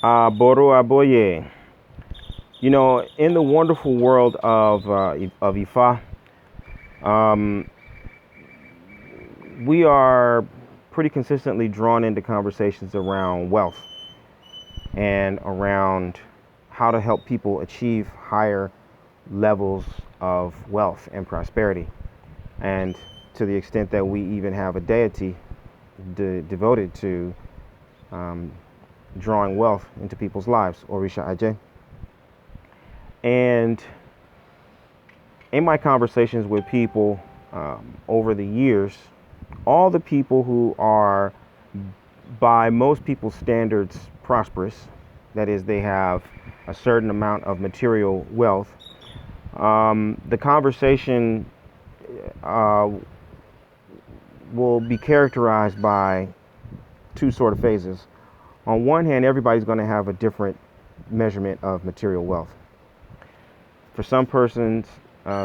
Boru Aboye. You know, in the wonderful world of Ifa, um, we are pretty consistently drawn into conversations around wealth and around how to help people achieve higher levels of wealth and prosperity. And to the extent that we even have a deity devoted to um, drawing wealth into people's lives, Orisha Ajay. And in my conversations with people over the years, all the people who are, by most people's standards, prosperous, that is, they have a certain amount of material wealth, the conversation uh, will be characterized by two sort of phases. On one hand, everybody's going to have a different measurement of material wealth. For some persons,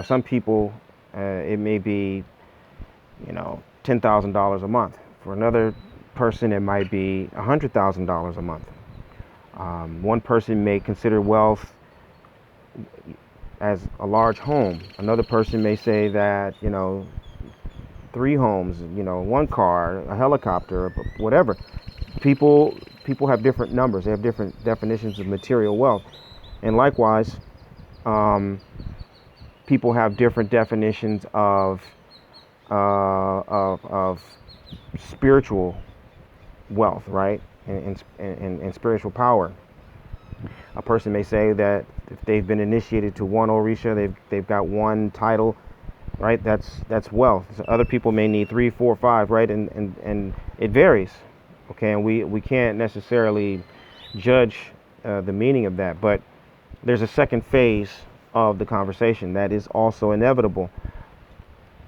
some people, it may be, $10,000 a month. For another person, it might be $100,000 a month. One person may consider wealth as a large home. Another person may say that, 3 homes, one car, a helicopter, whatever. People have different numbers. They have different definitions of material wealth, and likewise, people have different definitions of spiritual wealth, right? And spiritual power. A person may say that if they've been initiated to one Orisha, they've got one title, right? That's wealth. So other people may need 3, 4, 5, right? And it varies. Okay, and we can't necessarily judge the meaning of that, but there's a second phase of the conversation that is also inevitable.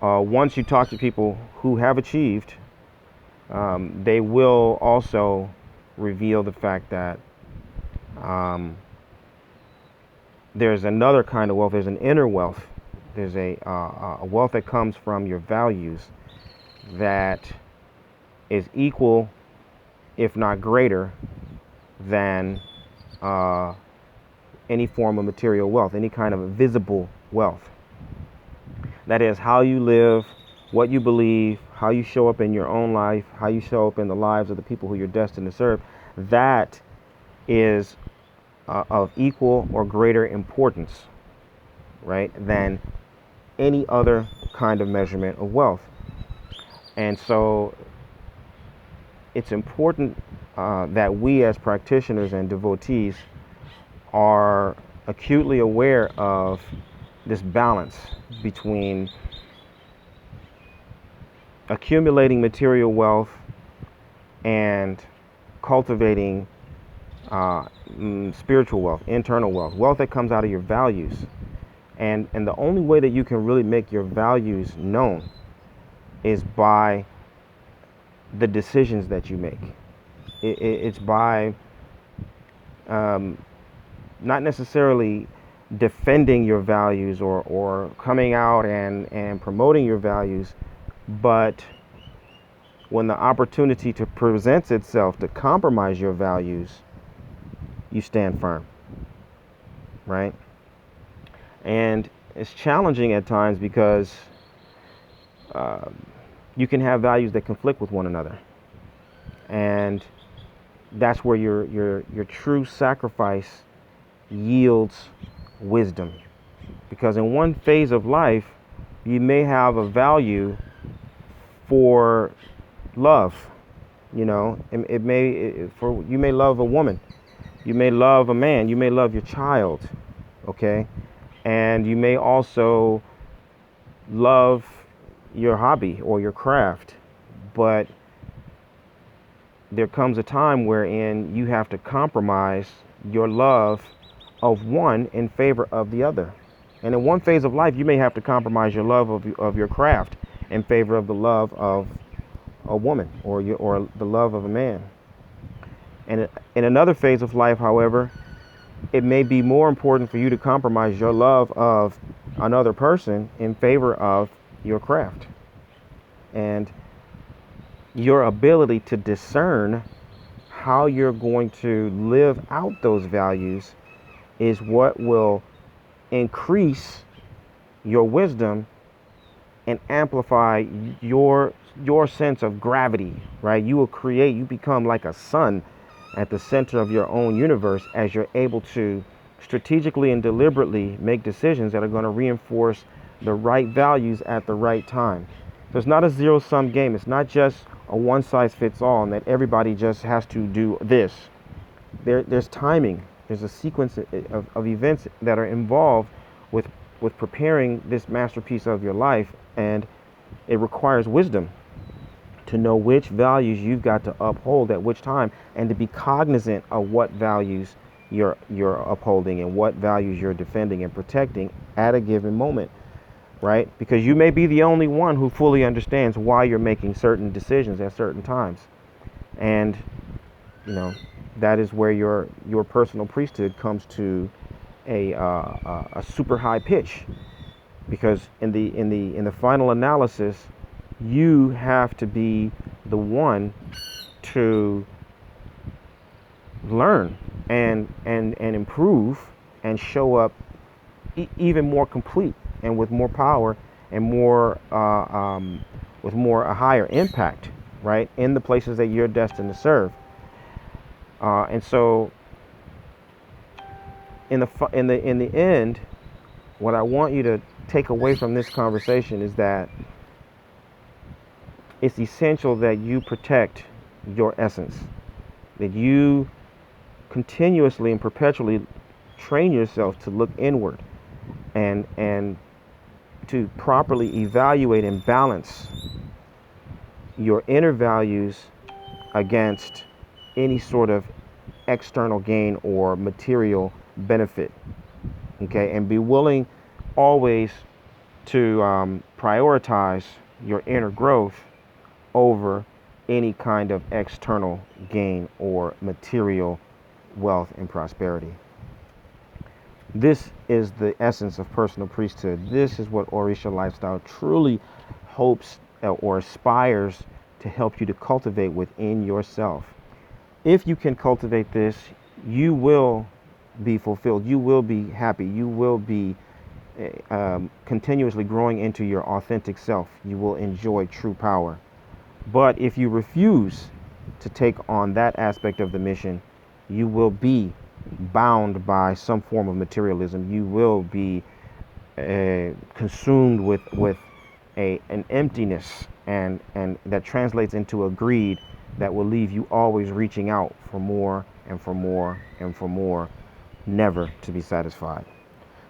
Once you talk to people who have achieved, they will also reveal the fact that there's another kind of wealth. There's an inner wealth. There's a wealth that comes from your values that is equal, if not greater, than any form of material wealth, any kind of visible wealth. That is how you live, what you believe, how you show up in your own life, how you show up in the lives of the people who you're destined to serve. That is of equal or greater importance, right, than any other kind of measurement of wealth. And so it's important that we as practitioners and devotees are acutely aware of this balance between accumulating material wealth and cultivating spiritual wealth, internal wealth, wealth that comes out of your values. And the only way that you can really make your values known is by the decisions that you make. It's by not necessarily defending your values or coming out and promoting your values, but when the opportunity to presents itself to compromise your values, you stand firm, right? And it's challenging at times because you can have values that conflict with one another, and that's where your true sacrifice yields wisdom. Because in one phase of life, you may have a value for love. You may love a woman, you may love a man, you may love your child, okay, and you may also love your hobby or your craft, but there comes a time wherein you have to compromise your love of one in favor of the other. And in one phase of life, you may have to compromise your love of your craft in favor of the love of a woman or the love of a man. And in another phase of life, however, it may be more important for you to compromise your love of another person in favor of your craft. And your ability to discern how you're going to live out those values is what will increase your wisdom and amplify your sense of gravity, right? You become like a sun at the center of your own universe as you're able to strategically and deliberately make decisions that are going to reinforce the right values at the right time. So it's not a zero-sum game. It's not just a one-size-fits-all and that everybody just has to do this. There's timing. There's a sequence of events that are involved with preparing this masterpiece of your life, and it requires wisdom to know which values you've got to uphold at which time, and to be cognizant of what values you're upholding and what values you're defending and protecting at a given moment, right? Because you may be the only one who fully understands why you're making certain decisions at certain times, and that is where your personal priesthood comes to a super high pitch, because in the final analysis, you have to be the one to learn and improve and show up even more complete and with more power and more with a higher impact, right, in the places that you're destined to serve. And so in the end, what I want you to take away from this conversation is that it's essential that you protect your essence, that you continuously and perpetually train yourself to look inward and to properly evaluate and balance your inner values against any sort of external gain or material benefit. Okay, and be willing always to prioritize your inner growth over any kind of external gain or material wealth and prosperity. This is the essence of personal priesthood. This is what OrisaLifestyle truly hopes or aspires to help you to cultivate within yourself. If you can cultivate this, you will be fulfilled. You will be happy. You will be continuously growing into your authentic self. You will enjoy true power. But if you refuse to take on that aspect of the mission, you will be bound by some form of materialism. You will be consumed with an emptiness, and that translates into a greed that will leave you always reaching out for more and for more and for more, never to be satisfied.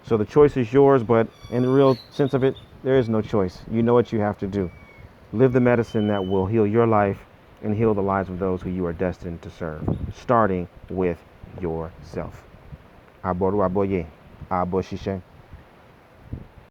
So the choice is yours, but in the real sense of it, there is no choice. You know what you have to do. Live the medicine that will heal your life and heal the lives of those who you are destined to serve, starting with yourself. Aboru aboye, aboshishe.